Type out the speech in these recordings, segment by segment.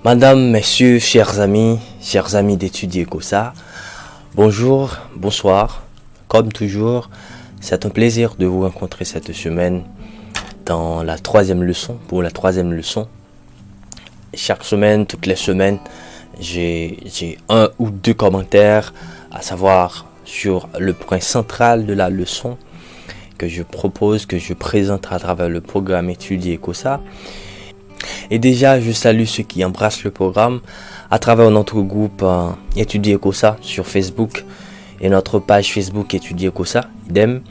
Madame, messieurs, chers amis d'étudier Kosa, bonjour, bonsoir. Comme toujours, c'est un plaisir de vous rencontrer cette semaine dans la troisième leçon, pour la troisième leçon. Chaque semaine, toutes les semaines, j'ai un ou deux commentaires à savoir sur le point central de la leçon que je propose, que je présente à travers le programme Étudier Kosa. Et déjà, je salue ceux qui embrassent le programme à travers notre groupe Étudier Kosa sur Facebook et notre page Facebook Étudier Kosa, idem.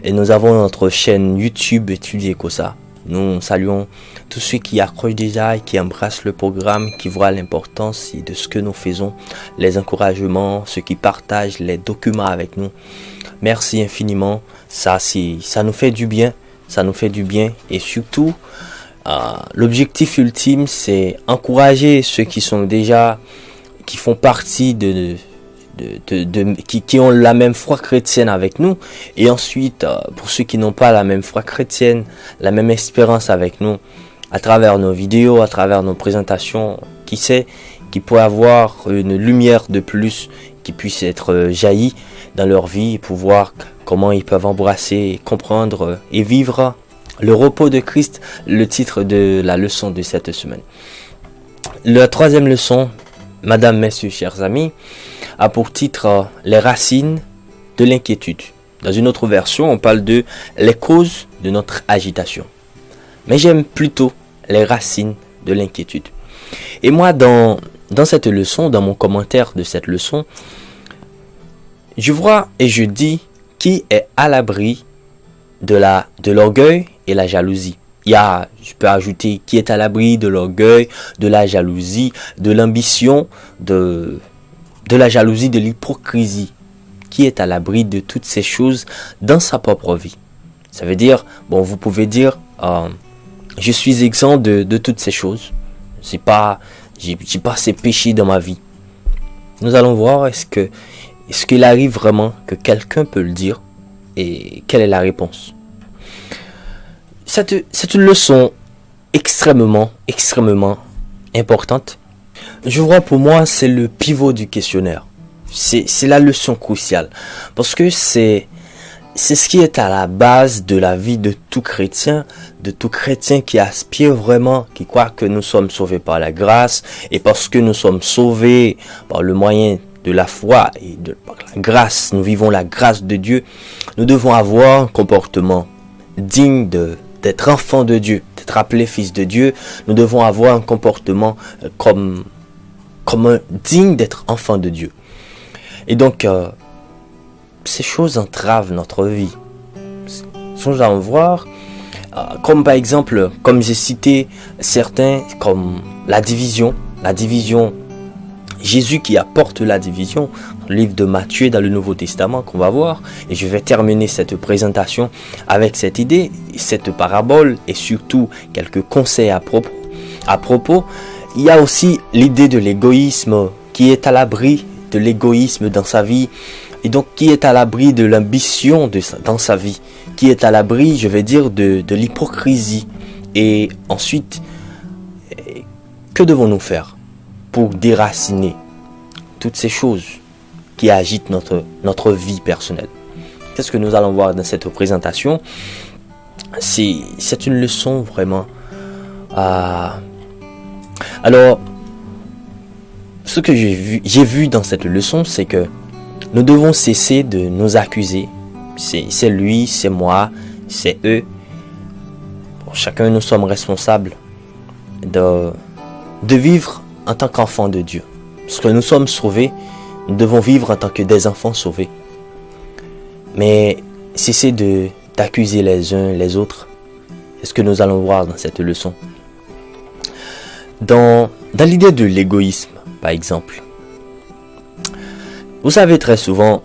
Et nous avons notre chaîne YouTube Étudier Kosa. Nous saluons tous ceux qui accrochent déjà et qui embrassent le programme, qui voient l'importance de ce que nous faisons, les encouragements, ceux qui partagent les documents avec nous. Merci infiniment. Ça nous fait du bien. Ça nous fait du bien. Et surtout, l'objectif ultime, c'est encourager ceux qui sont déjà, qui font partie qui ont la même foi chrétienne avec nous, et ensuite pour ceux qui n'ont pas la même foi chrétienne, la même espérance avec nous, à travers nos vidéos, à travers nos présentations, qui sait, qui pourrait avoir une lumière de plus qui puisse être jaillie dans leur vie pour voir comment ils peuvent embrasser, comprendre et vivre le repos de Christ, le titre de la leçon de cette semaine. La troisième leçon, Madame, Messieurs, chers amis, a pour titre les racines de l'inquiétude. Dans une autre version, on parle de les causes de notre agitation. Mais j'aime plutôt les racines de l'inquiétude. Et moi, dans cette leçon, dans mon commentaire de cette leçon, je vois et je dis qui est à l'abri de l'orgueil et la jalousie. Je peux ajouter qui est à l'abri de l'orgueil, de la jalousie, de l'ambition, de la jalousie, de l'hypocrisie. Qui est à l'abri de toutes ces choses dans sa propre vie. Ça veut dire, vous pouvez dire, je suis exempt de toutes ces choses. J'ai pas ces péchés dans ma vie. Nous allons voir, est-ce qu'il arrive vraiment que quelqu'un peut le dire et quelle est la réponse. C'est une leçon extrêmement importante. Je vois, pour moi, c'est le pivot du questionnaire. C'est la leçon cruciale. Parce que c'est ce qui est à la base de la vie de tout chrétien qui aspire vraiment, qui croit que nous sommes sauvés par la grâce. Et parce que nous sommes sauvés par le moyen de la foi et par la grâce, nous vivons la grâce de Dieu, nous devons avoir un comportement digne d'être enfant de Dieu, d'être appelé fils de Dieu. Nous devons avoir un comportement comme digne d'être enfant de Dieu. Et donc, ces choses entravent notre vie. Nous allons voir, comme par exemple, comme j'ai cité certains, comme la division. Jésus qui apporte la division, le livre de Matthieu dans le Nouveau Testament qu'on va voir. Et je vais terminer cette présentation avec cette idée, cette parabole et surtout quelques conseils à propos. Il y a aussi l'idée de l'égoïsme, qui est à l'abri de l'égoïsme dans sa vie. Et donc qui est à l'abri de l'ambition dans sa vie. Qui est à l'abri, je vais dire, de l'hypocrisie. Et ensuite, que devons-nous faire pour déraciner toutes ces choses qui agitent notre vie personnelle? Qu'est-ce que nous allons voir dans cette présentation? C'est une leçon vraiment. Alors, ce que j'ai vu dans cette leçon, c'est que nous devons cesser de nous accuser. C'est lui, c'est moi, c'est eux. Pour chacun, nous sommes responsables de vivre en tant qu'enfants de Dieu. Parce que nous sommes sauvés, nous devons vivre en tant que des enfants sauvés. Mais cessez d'accuser les uns les autres. C'est ce que nous allons voir dans cette leçon. Dans l'idée de l'égoïsme, par exemple. Vous savez, très souvent,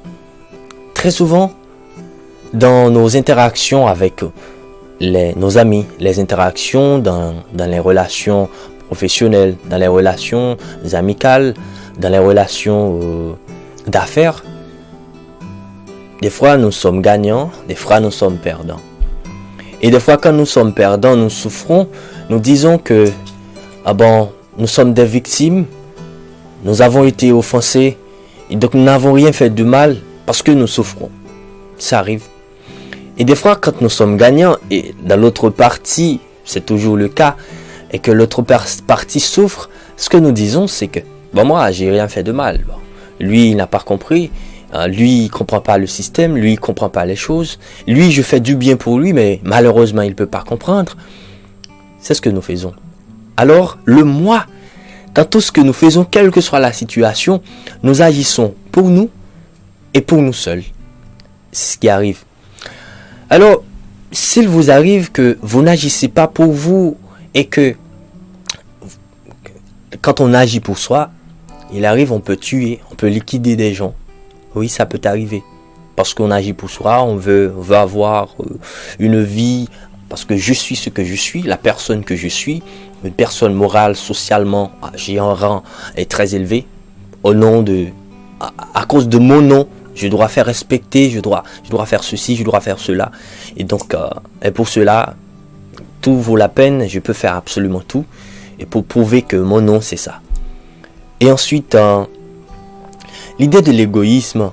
dans nos interactions avec nos amis, les interactions dans les relations professionnelles, dans les relations amicales, dans les relations d'affaires, des fois nous sommes gagnants, des fois nous sommes perdants. Et des fois quand nous sommes perdants, nous souffrons, nous disons que nous sommes des victimes, nous avons été offensés, et donc nous n'avons rien fait de mal parce que nous souffrons. Ça arrive. Et des fois, quand nous sommes gagnants, et dans l'autre partie, c'est toujours le cas, et que l'autre partie souffre, ce que nous disons, c'est que bon, moi, j'ai rien fait de mal. Bon, lui, il n'a pas compris. Lui, il comprend pas le système. Lui, il comprend pas les choses. Lui, je fais du bien pour lui, mais malheureusement, il peut pas comprendre. C'est ce que nous faisons. Alors, le moi, dans tout ce que nous faisons, quelle que soit la situation, nous agissons pour nous et pour nous seuls. C'est ce qui arrive. Alors, s'il vous arrive que vous n'agissez pas pour vous et que quand on agit pour soi, il arrive, on peut tuer, on peut liquider des gens. Oui, ça peut arriver. Parce qu'on agit pour soi, on veut avoir une vie, parce que je suis ce que je suis, la personne que je suis, une personne morale, socialement, j'ai un rang est très élevé. Au nom de, à cause de mon nom, je dois faire respecter, je dois faire ceci, je dois faire cela. Et donc, et pour cela, tout vaut la peine, je peux faire absolument tout. Et pour prouver que mon nom, c'est ça. Et ensuite, l'idée de l'égoïsme,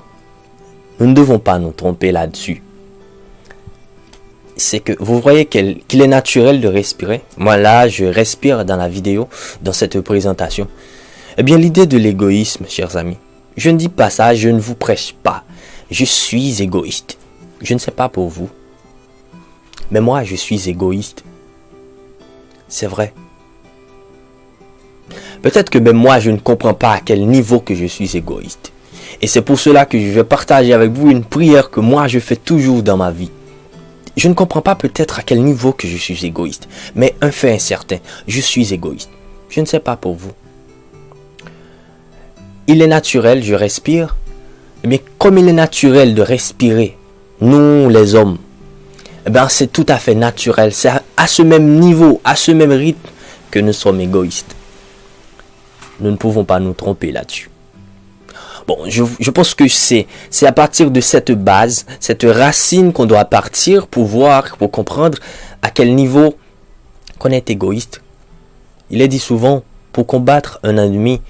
nous ne devons pas nous tromper là-dessus. C'est que vous voyez qu'il est naturel de respirer. Moi là, je respire dans la vidéo, dans cette présentation. Eh bien, l'idée de l'égoïsme, chers amis, je ne dis pas ça, je ne vous prêche pas. Je suis égoïste. Je ne sais pas pour vous. Mais moi, je suis égoïste. C'est vrai. Peut-être que même moi, je ne comprends pas à quel niveau que je suis égoïste. Et c'est pour cela que je vais partager avec vous une prière que moi, je fais toujours dans ma vie. Je ne comprends pas peut-être à quel niveau que je suis égoïste. Mais un fait est certain, je suis égoïste. Je ne sais pas pour vous. Il est naturel, je respire. Mais comme il est naturel de respirer, nous les hommes, eh bien, c'est tout à fait naturel. C'est à ce même niveau, à ce même rythme que nous sommes égoïstes. Nous ne pouvons pas nous tromper là-dessus. Bon, je pense que c'est à partir de cette base, cette racine qu'on doit partir pour voir, pour comprendre à quel niveau qu'on est égoïste. Il est dit souvent, pour combattre un ennemi,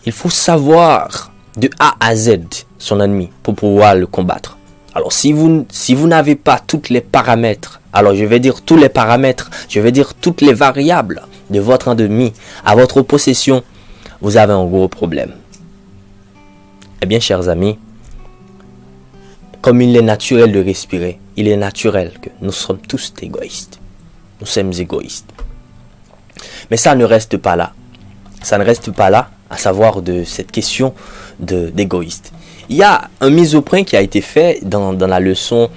il faut savoir de A à Z son ennemi pour pouvoir le combattre. Alors si vous n'avez pas tous les paramètres, alors je vais dire tous les paramètres, je vais dire toutes les variables de votre ennemi à votre possession, vous avez un gros problème. Eh bien, chers amis, comme il est naturel de respirer, il est naturel que nous sommes tous égoïstes. Nous sommes égoïstes. Mais ça ne reste pas là. Ça ne reste pas là, à savoir de cette question d'égoïste. Il y a un mise au point qui a été fait dans la leçon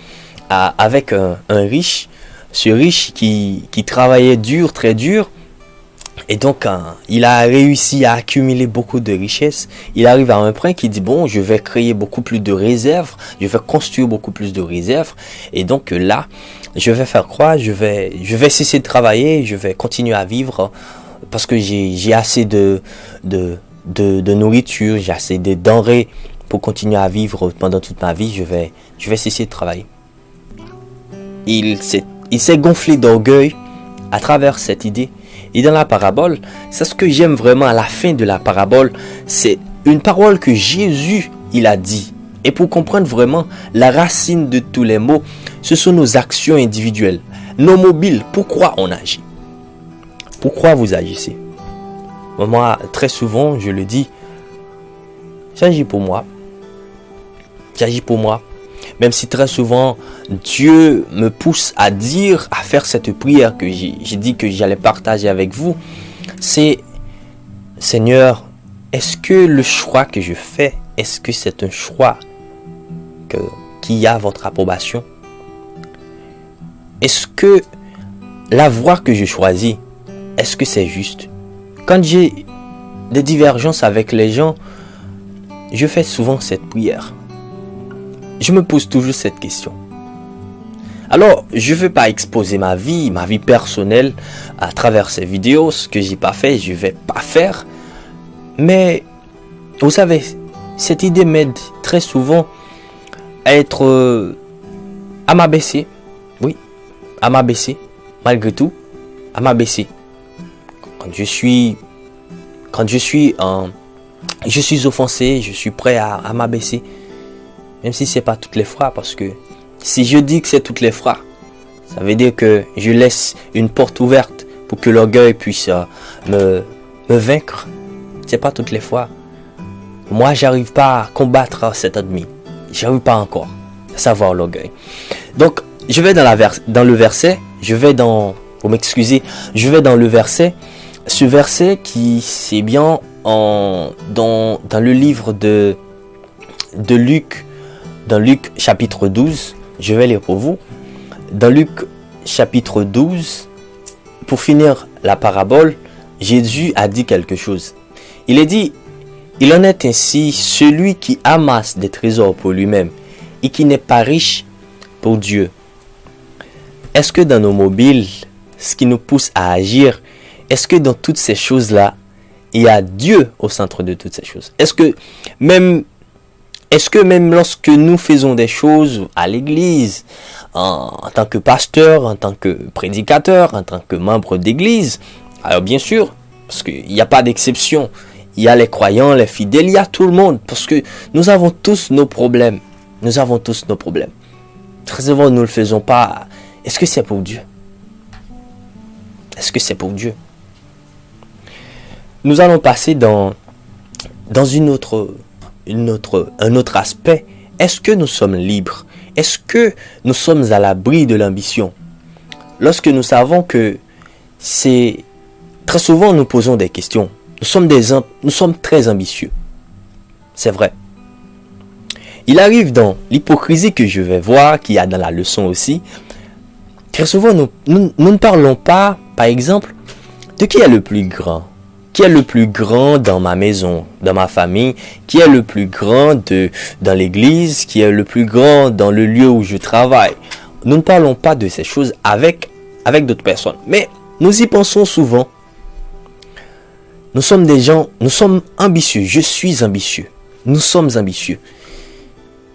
avec un riche. Ce riche qui travaillait dur, très dur. Et donc, il a réussi à accumuler beaucoup de richesses. Il arrive à un point qui dit, bon, je vais créer beaucoup plus de réserves. Je vais construire beaucoup plus de réserves. Et donc là, je vais faire quoi? Je vais cesser de travailler. Je vais continuer à vivre parce que j'ai assez de nourriture. J'ai assez de denrées pour continuer à vivre pendant toute ma vie. Je vais cesser de travailler. Il s'est gonflé d'orgueil à travers cette idée. Et dans la parabole, c'est ce que j'aime vraiment à la fin de la parabole, c'est une parole que Jésus, il a dit. Et pour comprendre vraiment la racine de tous les mots, ce sont nos actions individuelles, nos mobiles. Pourquoi on agit? Pourquoi vous agissez? Moi, très souvent, je le dis, j'agis pour moi. J'agis pour moi. Même si très souvent, Dieu me pousse à faire cette prière que j'ai dit que j'allais partager avec vous. C'est, Seigneur, est-ce que le choix que je fais, est-ce que c'est un choix qui a votre approbation? Est-ce que la voie que je choisis, est-ce que c'est juste? Quand j'ai des divergences avec les gens, je fais souvent cette prière. Je me pose toujours cette question. Alors, je ne vais pas exposer ma vie personnelle à travers ces vidéos. Ce que j'ai pas fait, je ne vais pas faire. Mais, vous savez, cette idée m'aide très souvent à à m'abaisser. Oui, à m'abaisser. Malgré tout, à m'abaisser. Quand je suis Quand je suis offensé, je suis prêt à m'abaisser. Même si c'est pas toutes les fois, parce que si je dis que c'est toutes les fois, ça veut dire que je laisse une porte ouverte pour que l'orgueil puisse me vaincre. C'est pas toutes les fois. Moi, j'arrive pas à combattre cet ennemi. J'arrive pas encore à savoir l'orgueil. Donc, je vais dans le verset. Vous m'excusez, je vais dans le verset. Ce verset qui, c'est bien dans le livre de Luc, dans Luc chapitre 12. Je vais lire pour vous. Dans Luc chapitre 12, pour finir la parabole, Jésus a dit quelque chose. Il a dit, il en est ainsi, celui qui amasse des trésors pour lui-même et qui n'est pas riche pour Dieu. Est-ce que dans nos mobiles, ce qui nous pousse à agir, est-ce que dans toutes ces choses-là, il y a Dieu au centre de toutes ces choses? Est-ce que même lorsque nous faisons des choses à l'église, en tant que pasteur, en tant que prédicateur, en tant que membre d'église, alors bien sûr, parce qu'il n'y a pas d'exception, il y a les croyants, les fidèles, il y a tout le monde, parce que nous avons tous nos problèmes. Nous avons tous nos problèmes. Très souvent, nous ne le faisons pas. Est-ce que c'est pour Dieu? Est-ce que c'est pour Dieu? Nous allons passer dans un autre aspect. Est-ce que nous sommes libres? Est-ce que nous sommes à l'abri de l'ambition? Lorsque nous savons que c'est... Très souvent, nous posons des questions. Nous sommes très ambitieux. C'est vrai. Il arrive dans l'hypocrisie que je vais voir, qu'il y a dans la leçon aussi. Très souvent, nous ne parlons pas, par exemple, de qui est le plus grand. Qui est le plus grand dans ma maison, dans ma famille? Qui est le plus grand dans l'église? Qui est le plus grand dans le lieu où je travaille? Nous ne parlons pas de ces choses avec d'autres personnes. Mais nous y pensons souvent. Nous sommes des gens, nous sommes ambitieux. Je suis ambitieux. Nous sommes ambitieux.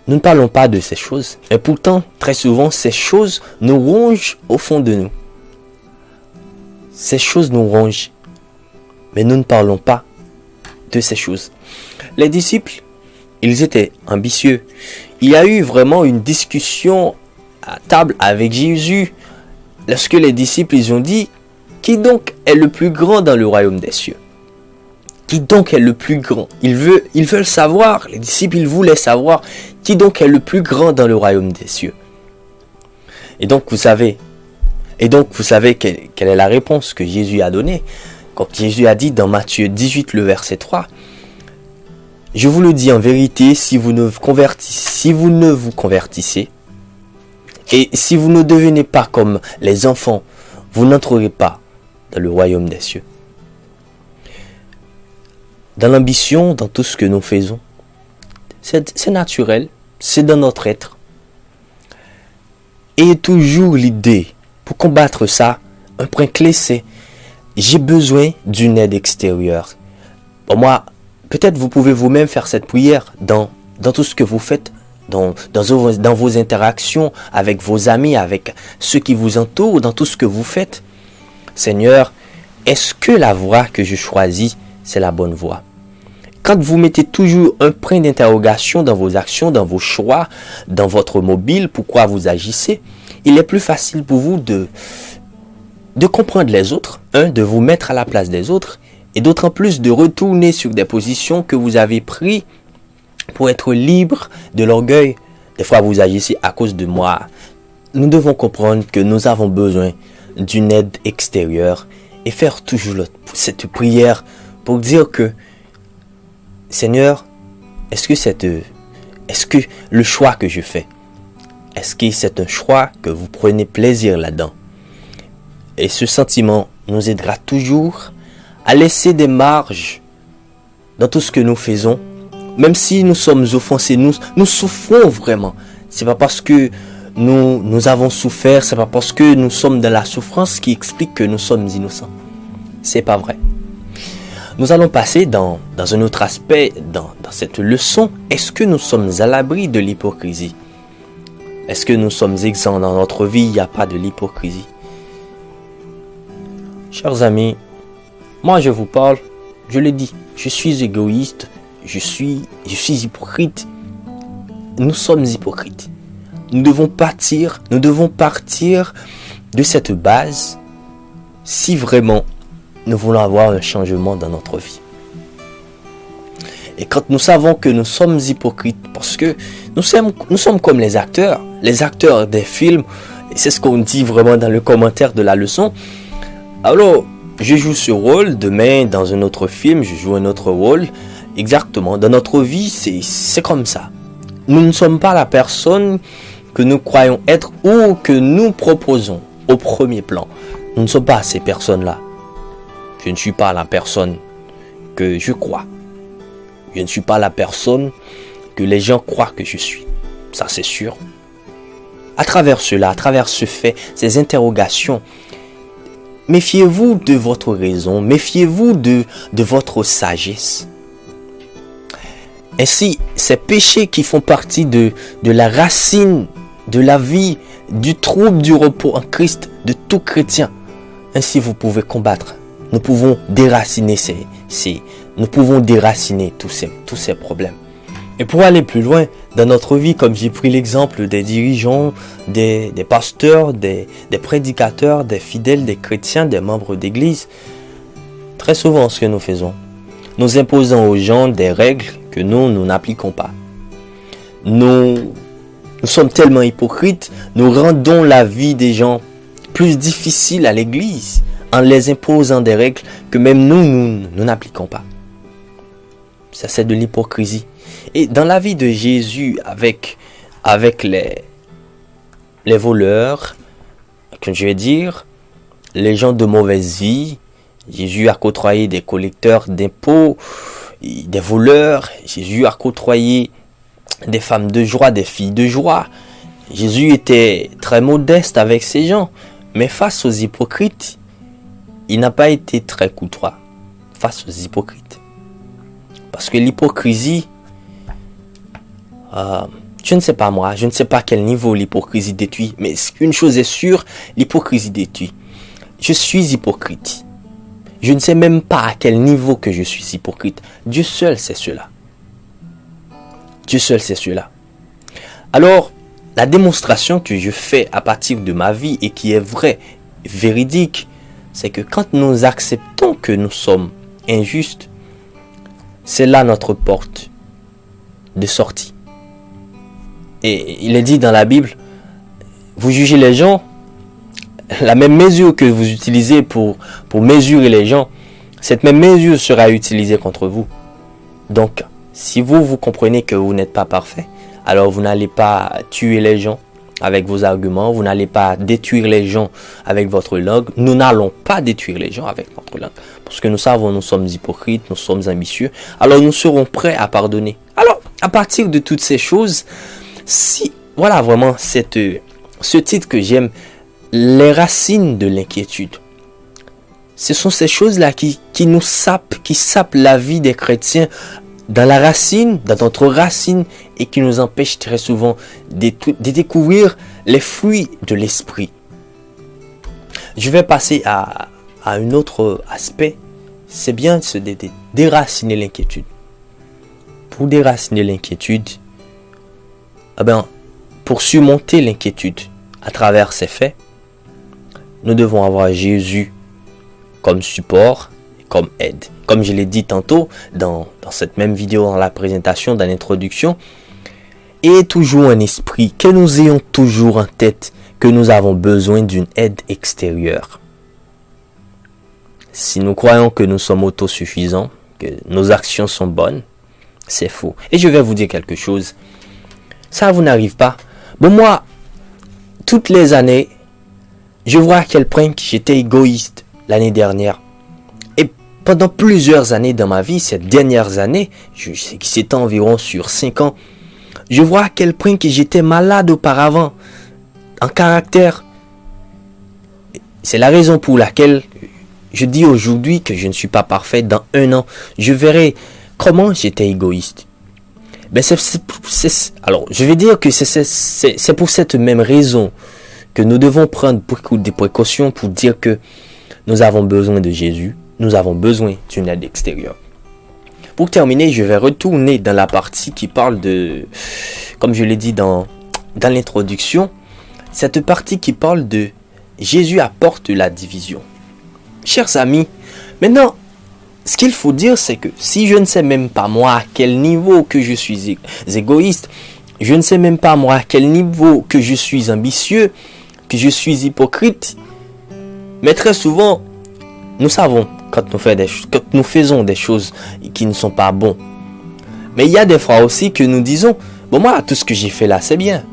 Nous ne parlons pas de ces choses. Et pourtant, très souvent, ces choses nous rongent au fond de nous. Ces choses nous rongent. Mais nous ne parlons pas de ces choses. Les disciples, ils étaient ambitieux. Il y a eu vraiment une discussion à table avec Jésus. Lorsque les disciples, ils ont dit, qui donc est le plus grand dans le royaume des cieux? Qui donc est le plus grand? Ils veulent savoir, les disciples, ils voulaient savoir, qui donc est le plus grand dans le royaume des cieux? Et donc, vous savez quelle est la réponse que Jésus a donnée. Quand Jésus a dit dans Matthieu 18, le verset 3, « Je vous le dis en vérité, si vous ne vous convertissez, et si vous ne devenez pas comme les enfants, vous n'entrerez pas dans le royaume des cieux. » Dans l'ambition, dans tout ce que nous faisons, c'est naturel, c'est dans notre être. Et toujours l'idée, pour combattre ça, un point clé c'est, j'ai besoin d'une aide extérieure. Pour moi, peut-être vous pouvez vous-même faire cette prière dans tout ce que vous faites, dans vos interactions avec vos amis, avec ceux qui vous entourent, dans tout ce que vous faites. Seigneur, est-ce que la voie que je choisis, c'est la bonne voie? Quand vous mettez toujours un point d'interrogation dans vos actions, dans vos choix, dans votre mobile, pourquoi vous agissez, il est plus facile pour vous de comprendre les autres, de vous mettre à la place des autres, et d'autant plus de retourner sur des positions que vous avez prises pour être libre de l'orgueil. Des fois, vous agissez à cause de moi. Nous devons comprendre que nous avons besoin d'une aide extérieure et faire toujours cette prière pour dire que Seigneur, est-ce que le choix que je fais, est-ce que c'est un choix que vous prenez plaisir là-dedans? Et ce sentiment nous aidera toujours à laisser des marges dans tout ce que nous faisons. Même si nous sommes offensés, nous souffrons vraiment. C'est pas parce que nous avons souffert, c'est pas parce que nous sommes dans la souffrance qui explique que nous sommes innocents. C'est pas vrai. Nous allons passer dans un autre aspect, dans cette leçon. Est-ce que nous sommes à l'abri de l'hypocrisie? Est-ce que nous sommes exempts dans notre vie? Il n'y a pas de l'hypocrisie. Chers amis, moi je vous parle Je l'ai dit, je suis égoïste, je suis hypocrite. Nous sommes hypocrites. Nous devons partir de cette base si vraiment nous voulons avoir un changement dans notre vie. Et quand nous savons que nous sommes hypocrites, parce que nous sommes comme les acteurs des films, et c'est ce qu'on dit vraiment dans le commentaire de la leçon. Alors, je joue ce rôle, demain dans un autre film, je joue un autre rôle. Exactement, dans notre vie, c'est comme ça. Nous ne sommes pas la personne que nous croyons être ou que nous proposons au premier plan. Nous ne sommes pas ces personnes-là. Je ne suis pas la personne que je crois. Je ne suis pas la personne que les gens croient que je suis. Ça, c'est sûr. À travers cela, à travers ce fait, ces interrogations, méfiez-vous de votre raison, méfiez-vous de votre sagesse. Ainsi, ces péchés qui font partie de la racine de la vie, du trouble du repos en Christ de tout chrétien, ainsi vous pouvez combattre. Nous pouvons déraciner tous ces problèmes. Et pour aller plus loin dans notre vie, comme j'ai pris l'exemple des dirigeants, des pasteurs, des prédicateurs, des fidèles, des chrétiens, des membres d'église, très souvent ce que nous faisons, nous imposons aux gens des règles que nous n'appliquons pas. Nous sommes tellement hypocrites, nous rendons la vie des gens plus difficile à l'église en les imposant des règles que même nous n'appliquons pas. Ça, c'est de l'hypocrisie. Et dans la vie de Jésus, avec les voleurs, que je vais dire, les gens de mauvaise vie, Jésus a côtoyé des collecteurs d'impôts, des voleurs. Jésus a côtoyé des femmes de joie, des filles de joie. Jésus était très modeste avec ces gens. Mais face aux hypocrites, il n'a pas été très courtois. Face aux hypocrites. Parce que l'hypocrisie, je ne sais pas moi, je ne sais pas à quel niveau l'hypocrisie détruit. Mais une chose est sûre, l'hypocrisie détruit. Je suis hypocrite. Je ne sais même pas à quel niveau que je suis hypocrite. Dieu seul sait cela. Dieu seul sait cela. Alors, la démonstration que je fais à partir de ma vie et qui est vraie, véridique, c'est que quand nous acceptons que nous sommes injustes, c'est là notre porte de sortie. Et il est dit dans la Bible, vous jugez les gens, la même mesure que vous utilisez pour mesurer les gens, cette même mesure sera utilisée contre vous. Donc, si vous comprenez que vous n'êtes pas parfait, alors vous n'allez pas tuer les gens avec vos arguments, vous n'allez pas détruire les gens avec votre langue. Nous n'allons pas détruire les gens avec notre langue. Parce que nous savons, nous sommes hypocrites, nous sommes ambitieux. Alors nous serons prêts à pardonner. Alors, à partir de toutes ces choses, voilà vraiment ce titre que j'aime, les racines de l'inquiétude. Ce sont ces choses-là qui nous sapent, qui sapent la vie des chrétiens dans la racine, dans notre racine, et qui nous empêchent très souvent de découvrir les fruits de l'esprit. Je vais passer à un autre aspect, c'est bien de déraciner l'inquiétude. Pour déraciner l'inquiétude, pour surmonter l'inquiétude à travers ces faits, nous devons avoir Jésus comme support, comme aide. Comme je l'ai dit tantôt dans cette même vidéo, dans la présentation, dans l'introduction, et toujours un esprit, que nous ayons toujours en tête que nous avons besoin d'une aide extérieure. Si nous croyons que nous sommes autosuffisants, que nos actions sont bonnes, c'est faux. Et je vais vous dire quelque chose. Ça vous n'arrive pas. Bon, moi, toutes les années, je vois à quel point j'étais égoïste l'année dernière. Et pendant plusieurs années dans ma vie, ces dernières années, je sais que c'était environ sur 5 ans, je vois à quel point que j'étais malade auparavant, en caractère. C'est la raison pour laquelle je dis aujourd'hui que je ne suis pas parfait. Dans 1 an, je verrai comment j'étais égoïste. Alors, je vais dire que c'est pour cette même raison que nous devons prendre beaucoup de précautions pour dire que nous avons besoin de Jésus. nous avons besoin d'une aide extérieure. Pour terminer, je vais retourner dans la partie qui parle de, comme je l'ai dit dans l'introduction, cette partie qui parle de Jésus apporte la division. Chers amis, maintenant, ce qu'il faut dire, c'est que si je ne sais même pas moi à quel niveau que je suis égoïste, je ne sais même pas moi à quel niveau que je suis ambitieux, que je suis hypocrite, mais très souvent, nous savons quand nous faisons des choses qui ne sont pas bonnes. Mais il y a des fois aussi que nous disons, bon moi, tout ce que j'ai fait là, c'est bien.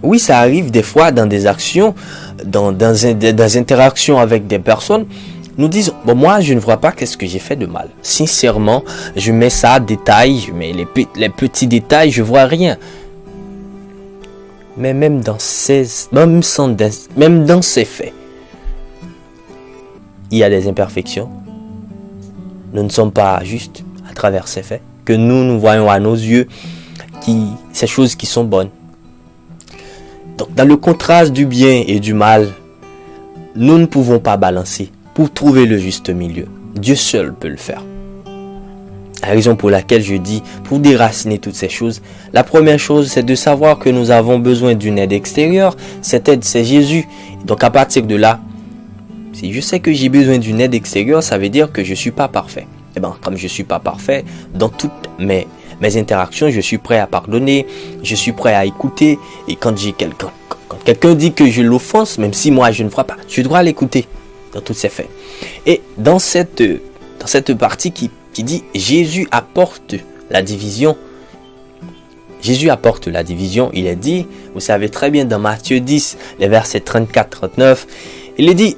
Oui, ça arrive des fois dans des actions, dans des interactions avec des personnes, nous disons, bon moi je ne vois pas qu'est-ce que j'ai fait de mal. Sincèrement, je mets ça à détail, je mets les petits détails, je vois rien. Mais même dans ces faits, il y a des imperfections. Nous ne sommes pas justes à travers ces faits, que nous voyons à nos yeux ces choses qui sont bonnes. Donc dans le contraste du bien et du mal, nous ne pouvons pas balancer pour trouver le juste milieu. Dieu seul peut le faire. La raison pour laquelle je dis, pour déraciner toutes ces choses, la première chose, c'est de savoir que nous avons besoin d'une aide extérieure. Cette aide, c'est Jésus. Donc à partir de là, si je sais que j'ai besoin d'une aide extérieure, ça veut dire que je ne suis pas parfait. Et bien, comme je ne suis pas parfait, dans toutes mes interactions, je suis prêt à pardonner, je suis prêt à écouter. Et quand quelqu'un dit que je l'offense, même si moi je ne ferai pas, je dois l'écouter dans tous ces faits. Et dans cette partie qui dit Jésus apporte la division. Jésus apporte la division. Il est dit, vous savez très bien dans Matthieu 10, les versets 34-39, il est dit,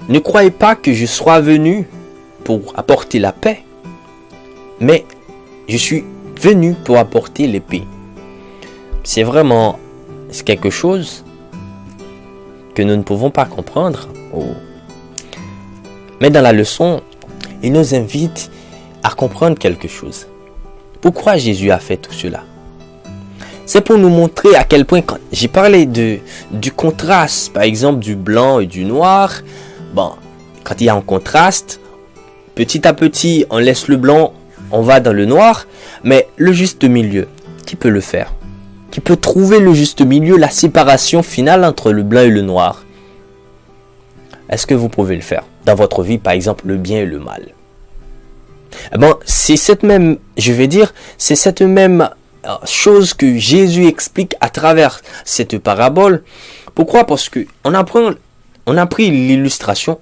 ne croyez pas que je sois venu pour apporter la paix, mais je suis venu pour apporter l'épée. C'est quelque chose que nous ne pouvons pas comprendre. Mais dans la leçon, il nous invite à comprendre quelque chose. Pourquoi Jésus a fait tout cela? C'est pour nous montrer à quel point, quand j'ai parlé du contraste, par exemple du blanc et du noir, bon, quand il y a un contraste, petit à petit, on laisse le blanc, on va dans le noir, mais le juste milieu, qui peut le faire? Qui peut trouver le juste milieu, la séparation finale entre le blanc et le noir? Est-ce que vous pouvez le faire dans votre vie, par exemple, le bien et le mal? C'est cette même chose que Jésus explique à travers cette parabole. Pourquoi? Parce que on a pris l'illustration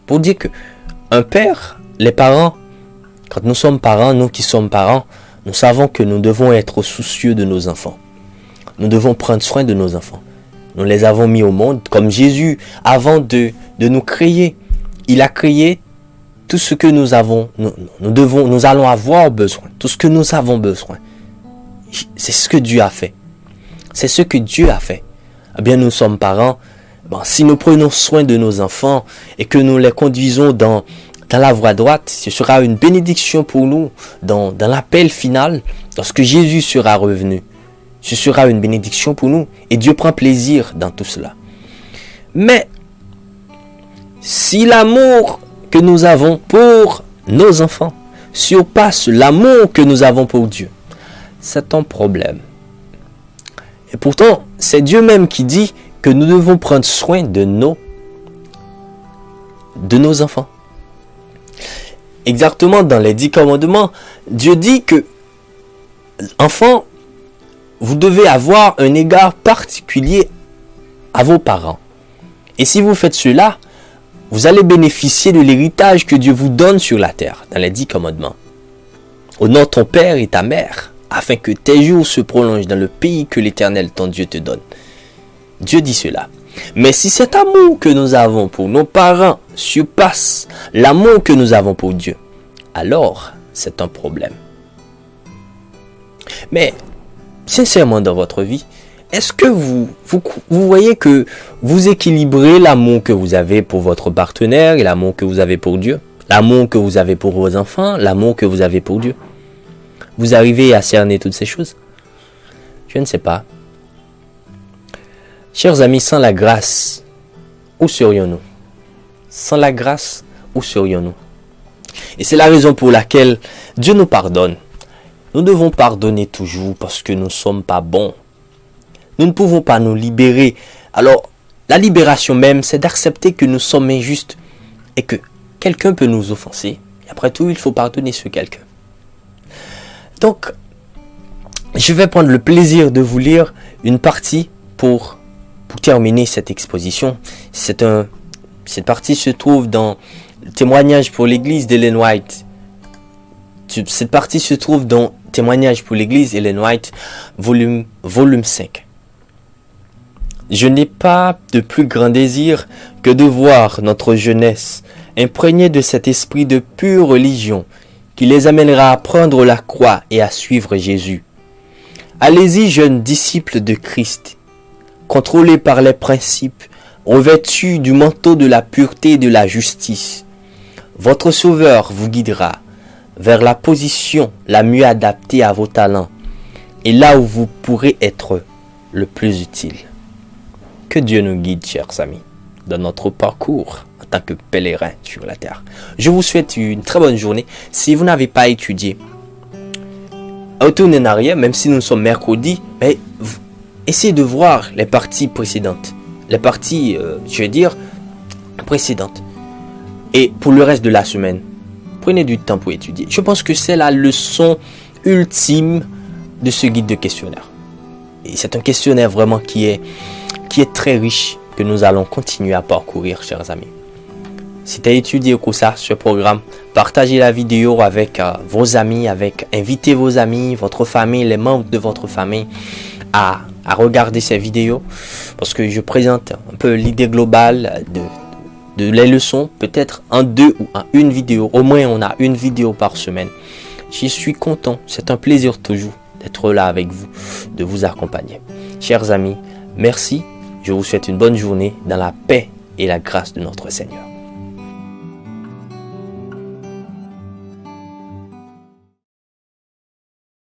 pour dire que un père, les parents, quand nous sommes parents, nous qui sommes parents, nous savons que nous devons être soucieux de nos enfants. Nous devons prendre soin de nos enfants. Nous les avons mis au monde comme Jésus, avant de nous créer. Il a créé tout ce que nous avons, nous allons avoir besoin. Tout ce que nous avons besoin. C'est ce que Dieu a fait. C'est ce que Dieu a fait. Eh bien, nous sommes parents. Si nous prenons soin de nos enfants et que nous les conduisons dans la voie droite, ce sera une bénédiction pour nous dans l'appel final, lorsque Jésus sera revenu. Ce sera une bénédiction pour nous et Dieu prend plaisir dans tout cela. Mais si l'amour que nous avons pour nos enfants surpasse l'amour que nous avons pour Dieu, c'est un problème. Et pourtant, c'est Dieu même qui dit que nous devons prendre soin de nos enfants. Exactement dans les 10 commandements, Dieu dit que, enfants, vous devez avoir un égard particulier à vos parents. Et si vous faites cela, vous allez bénéficier de l'héritage que Dieu vous donne sur la terre, dans les 10 commandements. Honore ton père et ta mère, afin que tes jours se prolongent dans le pays que l'Éternel ton Dieu te donne. Dieu dit cela. Mais si cet amour que nous avons pour nos parents surpasse l'amour que nous avons pour Dieu, alors c'est un problème. Mais, sincèrement dans votre vie, est-ce que vous voyez que vous équilibrez l'amour que vous avez pour votre partenaire et l'amour que vous avez pour Dieu? L'amour que vous avez pour vos enfants, l'amour que vous avez pour Dieu? Vous arrivez à cerner toutes ces choses? Je ne sais pas. Chers amis, sans la grâce, où serions-nous? Sans la grâce, où serions-nous? Et c'est la raison pour laquelle Dieu nous pardonne. Nous devons pardonner toujours parce que nous ne sommes pas bons. Nous ne pouvons pas nous libérer. Alors, la libération même, c'est d'accepter que nous sommes injustes et que quelqu'un peut nous offenser. Et après tout, il faut pardonner ce quelqu'un. Donc, je vais prendre le plaisir de vous lire une partie pour terminer cette exposition. Cette partie se trouve dans le témoignage pour l'église d'Ellen White. Cette partie se trouve dans Témoignage pour l'église Ellen White, volume 5. Je n'ai pas de plus grand désir que de voir notre jeunesse imprégnée de cet esprit de pure religion qui les amènera à prendre la croix et à suivre Jésus. Allez-y, jeunes disciples de Christ, contrôlés par les principes, revêtus du manteau de la pureté et de la justice. Votre Sauveur vous guidera vers la position la mieux adaptée à vos talents et là où vous pourrez être le plus utile. Que Dieu nous guide, chers amis, dans notre parcours en tant que pèlerins sur la terre. Je vous souhaite une très bonne journée. Si vous n'avez pas étudié, retournez en arrière, même si nous sommes mercredi, mais essayez de voir les parties précédentes. Les parties, précédentes. Et pour le reste de la semaine, prenez du temps pour étudier. Je pense que c'est la leçon ultime de ce guide de questionnaire. Et c'est un questionnaire vraiment qui est très riche, que nous allons continuer à parcourir, chers amis. Si tu as étudié ce programme, partagez la vidéo avec vos amis, invitez vos amis, votre famille, les membres de votre famille à regarder ces vidéos. Parce que je présente un peu l'idée globale de les leçons, peut-être en 2 ou en 1 vidéo. Au moins, on a 1 vidéo par semaine. Je suis content. C'est un plaisir toujours d'être là avec vous, de vous accompagner. Chers amis, merci. Je vous souhaite une bonne journée dans la paix et la grâce de notre Seigneur.